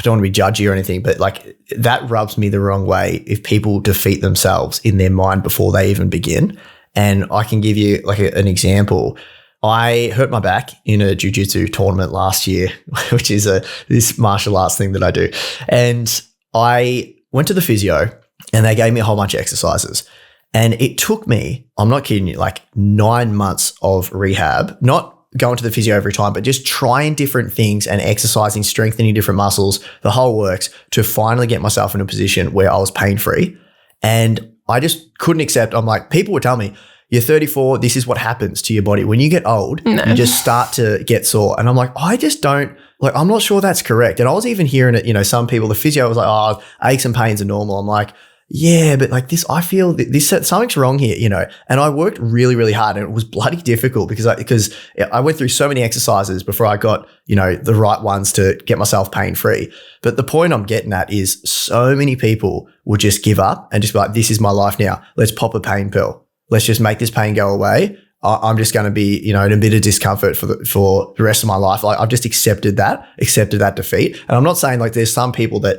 [SPEAKER 5] don't want to be judgy or anything, but like that rubs me the wrong way if people defeat themselves in their mind before they even begin. And I can give you like an example. I hurt my back in a jiu-jitsu tournament last year, which is this martial arts thing that I do. And I went to the physio and they gave me a whole bunch of exercises. And it took me, I'm not kidding you, like 9 months of rehab, not going to the physio every time, but just trying different things and exercising, strengthening different muscles, the whole works, to finally get myself in a position where I was pain-free. And I just couldn't accept, I'm like, people would tell me, you're 34, this is what happens to your body. When you get old, you just start to get sore. And I'm like, I just don't, like, I'm not sure that's correct. And I was even hearing it, some people, the physio was like, oh, aches and pains are normal. I'm like, yeah, but like this, I feel this something's wrong here, you know. And I worked really, really hard, and it was bloody difficult because I went through so many exercises before I got, you know, the right ones to get myself pain free. But the point I'm getting at is so many people will just give up and just be like, this is my life now. Let's pop a pain pill. Let's just make this pain go away. I'm just going to be, you know, in a bit of discomfort for the rest of my life. Like I've just accepted that defeat. And I'm not saying like there's some people that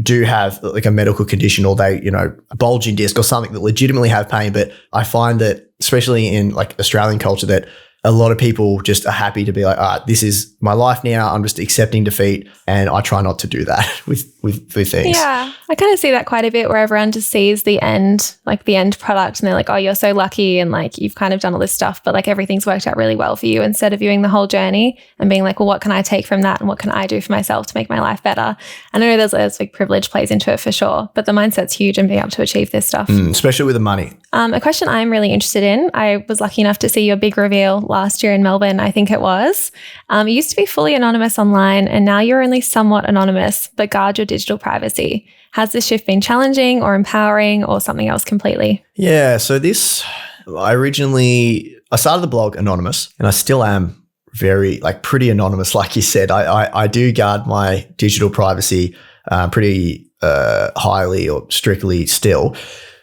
[SPEAKER 5] do have like a medical condition or they, you know, a bulging disc or something that legitimately have pain. But I find that especially in like Australian culture that a lot of people just are happy to be like, all right, this is my life now. I'm just accepting defeat. And I try not to do that with things.
[SPEAKER 4] Yeah. I kind of see that quite a bit where everyone just sees the end, like the end product, and they're like, oh, you're so lucky and like you've kind of done all this stuff, but like everything's worked out really well for you, instead of viewing the whole journey and being like, well, what can I take from that and what can I do for myself to make my life better? And I know there's like privilege plays into it for sure, but the mindset's huge and being able to achieve this stuff.
[SPEAKER 5] Especially with the money.
[SPEAKER 4] A question I'm really interested in, I was lucky enough to see your big reveal last year in Melbourne, I think it was. You used to be fully anonymous online and now you're only somewhat anonymous, but guard your digital privacy. Has this shift been challenging or empowering or something else completely?
[SPEAKER 5] Yeah. So I started the blog anonymous and I still am very like pretty anonymous. Like you said, I do guard my digital privacy pretty highly or strictly still.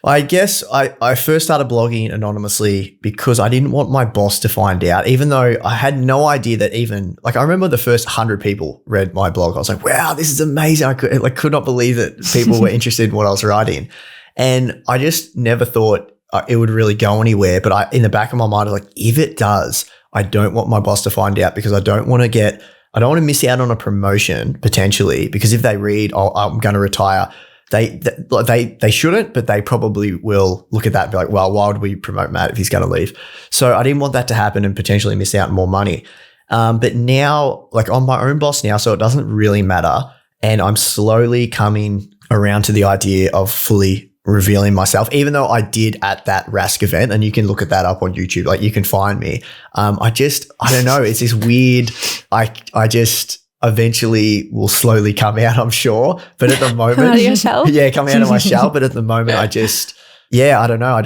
[SPEAKER 5] I guess I first started blogging anonymously because I didn't want my boss to find out, even though I had no idea that even, like I remember the first 100 people read my blog. I was like, wow, this is amazing. I could not believe that people were interested in what I was writing. And I just never thought it would really go anywhere. But in the back of my mind, I was like, if it does, I don't want my boss to find out because I don't want to miss out on a promotion potentially, because if they read, I'm going to retire. They shouldn't, but they probably will look at that and be like, well, why would we promote Matt if he's going to leave? So I didn't want that to happen and potentially miss out on more money. But now, like I'm my own boss now, so it doesn't really matter. And I'm slowly coming around to the idea of fully revealing myself, even though I did at that Rask event, and you can look at that up on YouTube. Like you can find me. I don't know. It's this weird, I just eventually will slowly come out, I'm sure. But at the moment,
[SPEAKER 4] come out of your shell?
[SPEAKER 5] Yeah, coming out of my shell. But at the moment, I don't know.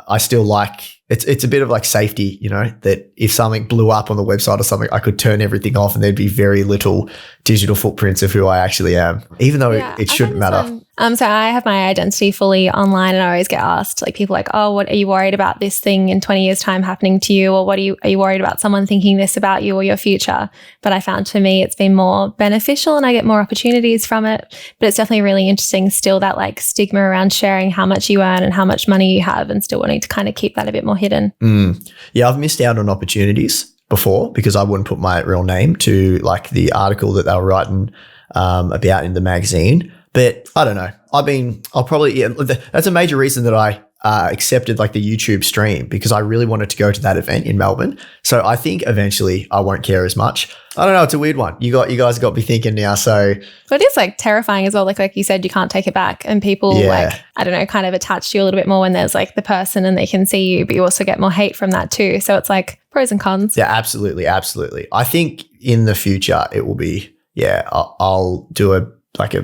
[SPEAKER 5] I still like, it's a bit of like safety, you know, that if something blew up on the website or something, I could turn everything off and there'd be very little digital footprints of who I actually am, even though it shouldn't matter.
[SPEAKER 4] So I have my identity fully online, and I always get asked, like people like, oh, what are you worried about this thing in 20 years time happening to you? Or are you worried about someone thinking this about you or your future? But I found for me, it's been more beneficial and I get more opportunities from it. But it's definitely really interesting still that like stigma around sharing how much you earn and how much money you have, and still wanting to kind of keep that a bit more hidden.
[SPEAKER 5] Yeah, I've missed out on opportunities before because I wouldn't put my real name to like the article that they were writing about in the magazine. But I don't know. That's a major reason that I accepted like the YouTube stream, because I really wanted to go to that event in Melbourne. So I think eventually I won't care as much. I don't know. It's a weird one. You guys got me thinking now. So
[SPEAKER 4] it is like terrifying as well. Like you said, you can't take it back, and people like, I don't know, kind of attach to you a little bit more when there's like the person and they can see you, but you also get more hate from that too. So it's like pros and cons.
[SPEAKER 5] Yeah, absolutely. Absolutely. I think in the future it will be, I'll do a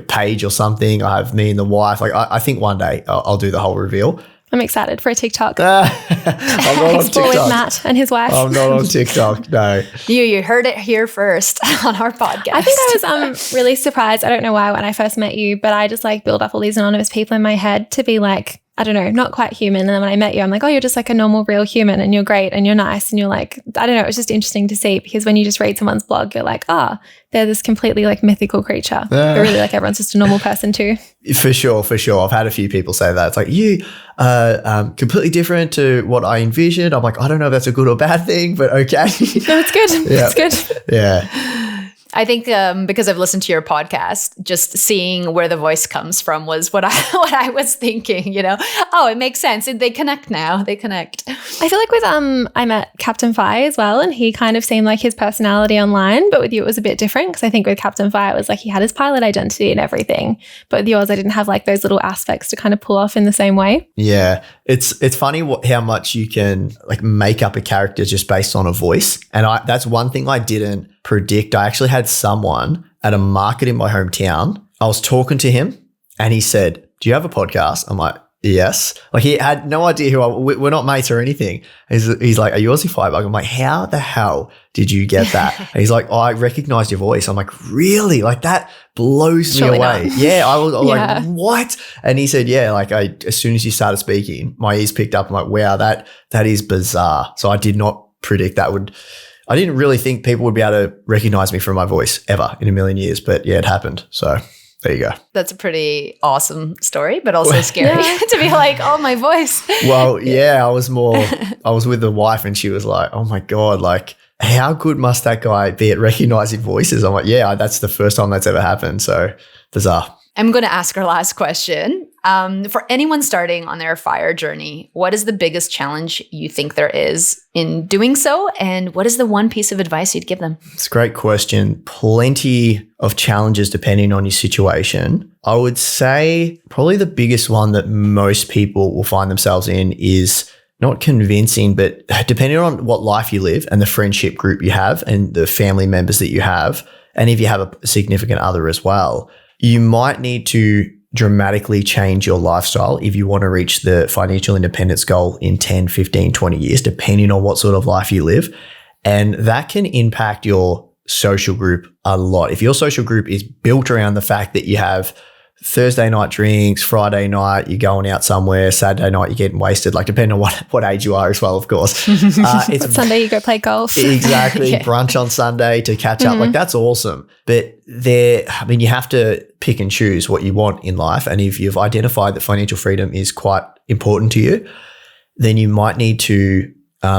[SPEAKER 5] page or something. I have me and the wife. Like I think one day I'll do the whole reveal. I'm
[SPEAKER 4] excited for a TikTok.
[SPEAKER 5] I'm not on TikTok.
[SPEAKER 4] With Matt and his wife.
[SPEAKER 5] I'm not on TikTok, no.
[SPEAKER 2] You heard it here first on our podcast.
[SPEAKER 4] I think I was really surprised. I don't know why when I first met you, but I just like build up all these anonymous people in my head to be like, I don't know, not quite human. And then when I met you, I'm like, oh, you're just like a normal, real human, and you're great and you're nice. And you're like, I don't know, it was just interesting to see, because when you just read someone's blog, you're like, they're this completely like mythical creature. But really like everyone's just a normal person too. For sure. I've had a few people say that. It's like, you completely different to what I envisioned. I'm like, I don't know if that's a good or bad thing, but okay. No, it's good.
[SPEAKER 5] Yeah.
[SPEAKER 4] It's good.
[SPEAKER 5] Yeah.
[SPEAKER 2] I think because I've listened to your podcast, just seeing where the voice comes from was what I was thinking, you know. Oh, it makes sense. They connect now. They connect.
[SPEAKER 4] I feel like with I met Captain Fi as well, and he kind of seemed like his personality online, but with you it was a bit different, because I think with Captain Fi it was like he had his pilot identity and everything, but with yours I didn't have like those little aspects to kind of pull off in the same way.
[SPEAKER 5] Yeah, it's funny how much you can like make up a character just based on a voice, and that's one thing I didn't predict. I actually had someone at a market in my hometown. I was talking to him and he said, do you have a podcast? I'm like, yes. Like he had no idea we're not mates or anything. He's like, are you Aussie Firebug? I'm like, how the hell did you get that? And he's like, I recognized your voice. I'm like, really? Like that blows me away. Not. Yeah. I was like, what? And he said, yeah, like as soon as you started speaking, my ears picked up. I'm like, wow, that is bizarre. So I did not predict I didn't really think people would be able to recognize me from my voice ever in a million years, but yeah, it happened. So there you go.
[SPEAKER 2] That's a pretty awesome story, but also scary to be like, oh, my voice.
[SPEAKER 5] Well, yeah, I was with the wife and she was like, oh my God, like how good must that guy be at recognizing voices? I'm like, yeah, that's the first time that's ever happened. So bizarre.
[SPEAKER 2] I'm going to ask our last question. For anyone starting on their FIRE journey, what is the biggest challenge you think there is in doing so? And what is the one piece of advice you'd give them?
[SPEAKER 5] It's a great question. Plenty of challenges depending on your situation. I would say probably the biggest one that most people will find themselves in is not convincing, but depending on what life you live and the friendship group you have and the family members that you have, and if you have a significant other as well, you might need to dramatically change your lifestyle if you want to reach the financial independence goal in 10, 15, 20 years, depending on what sort of life you live. And that can impact your social group a lot. If your social group is built around the fact that you have Thursday night drinks, Friday night, you're going out somewhere, Saturday night, you're getting wasted, like depending on what age you are as well, of course.
[SPEAKER 4] It's Sunday, you go play golf.
[SPEAKER 5] Exactly. Brunch on Sunday to catch up. Like that's awesome. But you have to pick and choose what you want in life. And if you've identified that financial freedom is quite important to you, then you might need to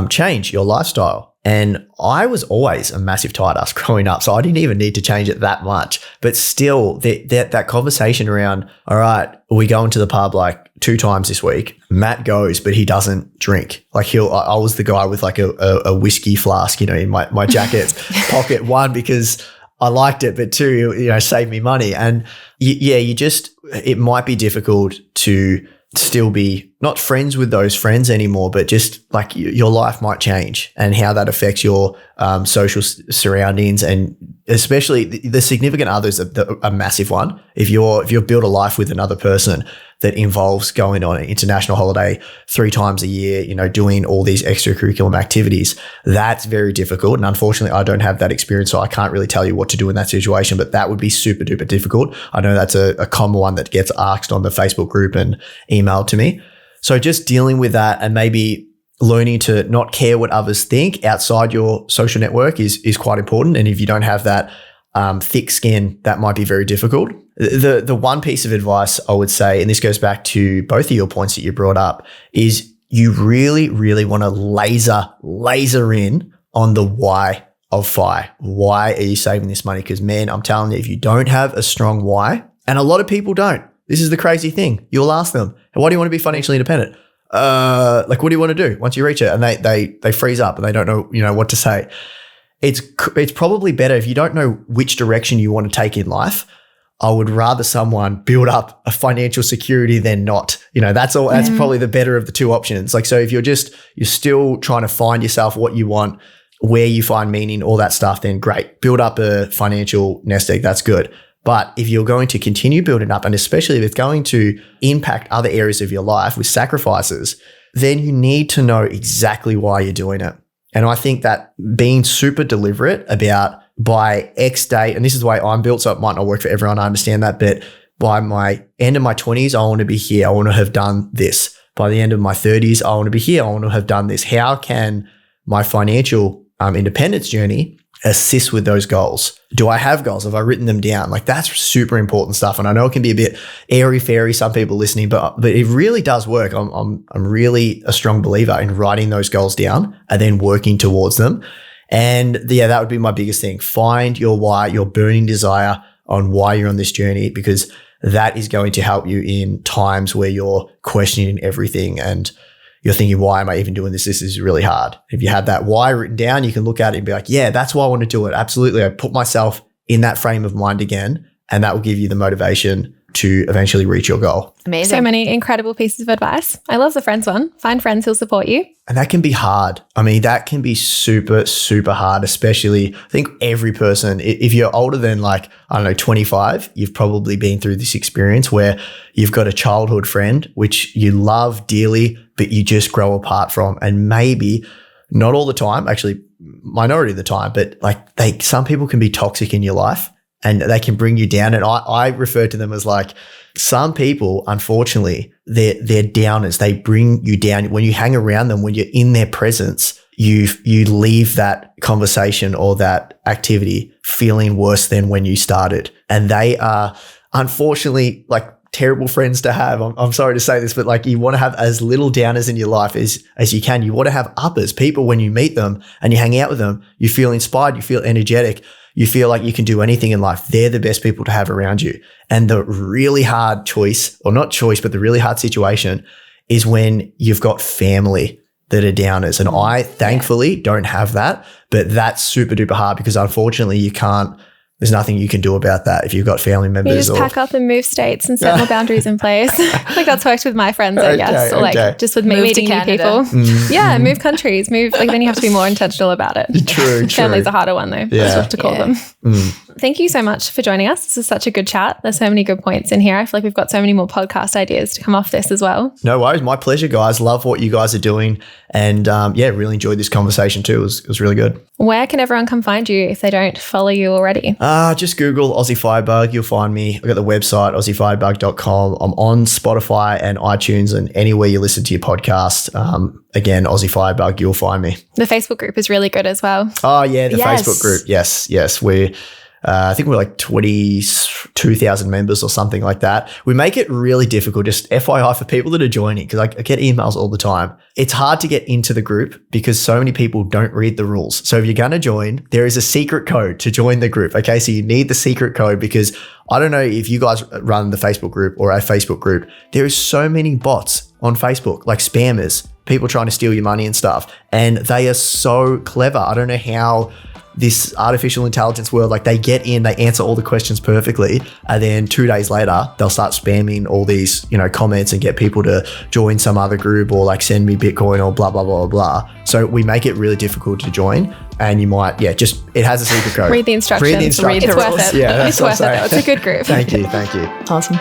[SPEAKER 5] change your lifestyle. And I was always a massive tight ass growing up, so I didn't even need to change it that much. But still, that conversation around, all right, we going to the pub like 2 times this week. Matt goes, but he doesn't drink. Like I was the guy with like a whiskey flask, in my jacket pocket. 1, because I liked it, but 2, saved me money. And it might be difficult to still be not friends with those friends anymore, but just like your life might change and how that affects your social surroundings, and especially the significant others are a massive one. If you've built a life with another person that involves going on an international holiday 3 times a year, doing all these extracurricular activities, that's very difficult. And unfortunately, I don't have that experience, so I can't really tell you what to do in that situation, but that would be super duper difficult. I know that's a common one that gets asked on the Facebook group and emailed to me. So just dealing with that and maybe learning to not care what others think outside your social network is quite important. And if you don't have that thick skin, that might be very difficult. The one piece of advice I would say, and this goes back to both of your points that you brought up, is you really, really want to laser in on the why of FI. Why are you saving this money? Because man, I'm telling you, if you don't have a strong why, and a lot of people don't, this is the crazy thing. You'll ask them, why do you want to be financially independent? Like, what do you want to do once you reach it? And they freeze up and they don't know, what to say. It's probably better if you don't know which direction you want to take in life. I would rather someone build up a financial security than not. That's all. That's probably the better of the 2 options. Like, so if you're still trying to find yourself what you want, where you find meaning, all that stuff, then great. Build up a financial nest egg. That's good. But if you're going to continue building up, and especially if it's going to impact other areas of your life with sacrifices, then you need to know exactly why you're doing it. And I think that being super deliberate about by X date, and this is the way I'm built, so it might not work for everyone, I understand that, but by my end of my 20s, I want to be here. I want to have done this. By the end of my 30s, I want to be here. I want to have done this. How can my financial independence journey assist with those goals? Do I have goals? Have I written them down? Like, that's super important stuff. And I know it can be a bit airy-fairy, some people listening, but it really does work. I'm really a strong believer in writing those goals down and then working towards them. And yeah, that would be my biggest thing. Find your why, your burning desire on why you're on this journey, because that is going to help you in times where you're questioning everything and you're thinking, why am I even doing this? This is really hard. If you have that why written down, you can look at it and be like, yeah, that's why I want to do it. Absolutely. I put myself in that frame of mind again, and that will give you the motivation to eventually reach your goal.
[SPEAKER 2] Amazing.
[SPEAKER 4] So many incredible pieces of advice. I love the friends one. Find friends who'll support you.
[SPEAKER 5] And that can be hard. I mean, that can be super, super hard, especially I think every person, if you're older than 25, you've probably been through this experience where you've got a childhood friend, which you love dearly, but you just grow apart from. And maybe not all the time, actually minority of the time, but some people can be toxic in your life and they can bring you down. And I refer to them as some people, unfortunately, they're downers. They bring you down. When you hang around them, when you're in their presence, you leave that conversation or that activity feeling worse than when you started. And they are unfortunately terrible friends to have. I'm sorry to say this, but you want to have as little downers in your life as you can. You want to have uppers. People, when you meet them and you hang out with them, you feel inspired, you feel energetic, you feel like you can do anything in life. They're the best people to have around you. And the really hard choice, or not choice, but the really hard situation is when you've got family that are downers. And I thankfully don't have that, but that's super duper hard because unfortunately there's nothing you can do about that if you've got family members.
[SPEAKER 4] You just pack up and move states and set more boundaries in place. That's worked with my friends, I guess. Or just with meeting new people. Yeah, move countries. Then you have to be more intentional about it.
[SPEAKER 5] True.
[SPEAKER 4] Family's a harder one though.
[SPEAKER 5] Yeah.
[SPEAKER 4] That's what to call them. Thank you so much for joining us. This is such a good chat. There's so many good points in here. I feel like we've got so many more podcast ideas to come off this as well.
[SPEAKER 5] No worries. My pleasure, guys. Love what you guys are doing. And really enjoyed this conversation too. It was really good.
[SPEAKER 4] Where can everyone come find you if they don't follow you already?
[SPEAKER 5] Just Google Aussie Firebug. You'll find me. I've got the website, aussiefirebug.com. I'm on Spotify and iTunes and anywhere you listen to your podcast. Again, Aussie Firebug, you'll find me.
[SPEAKER 4] The Facebook group is really good as well.
[SPEAKER 5] Oh, yeah, the Facebook group. Yes. I think we're 22,000 members or something like that. We make it really difficult, just FYI for people that are joining, because I get emails all the time. It's hard to get into the group because so many people don't read the rules. So if you're going to join, there is a secret code to join the group. Okay, so you need the secret code because I don't know if you guys run the Facebook group or a Facebook group. There is so many bots on Facebook, like spammers, people trying to steal your money and stuff. And they are so clever. I don't know how this artificial intelligence world, they get in, they answer all the questions perfectly, and then 2 days later, they'll start spamming all these, comments and get people to join some other group or send me Bitcoin or blah, blah, blah, blah. So we make it really difficult to join. And you might, it has a secret code.
[SPEAKER 4] Read the instructions.
[SPEAKER 2] Read the
[SPEAKER 4] it's
[SPEAKER 2] rules.
[SPEAKER 4] Worth it.
[SPEAKER 5] Yeah,
[SPEAKER 4] it's worth it. It's a good group.
[SPEAKER 5] Thank you.
[SPEAKER 2] Awesome.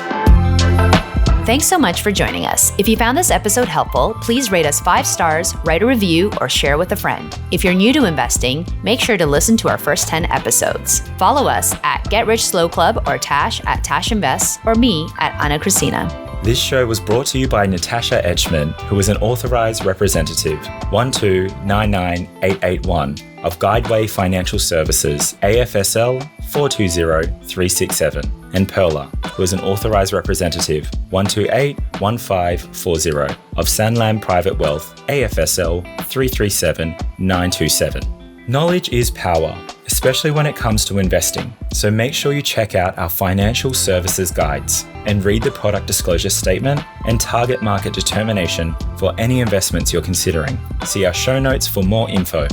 [SPEAKER 2] Thanks so much for joining us. If you found this episode helpful, please rate us 5 stars, write a review, or share with a friend. If you're new to investing, make sure to listen to our first 10 episodes. Follow us at Get Rich Slow Club or Tash at Tash Invests or me at Ana Kresina.
[SPEAKER 1] This show was brought to you by Natasha Etschmann, who is an authorized representative 1299881 of Guideway Financial Services, AFSL 420367, and Perla, who is an authorized representative 1281540 of Sanlam Private Wealth, AFSL 337927. Knowledge is power, especially when it comes to investing. So make sure you check out our financial services guides and read the product disclosure statement and target market determination for any investments you're considering. See our show notes for more info.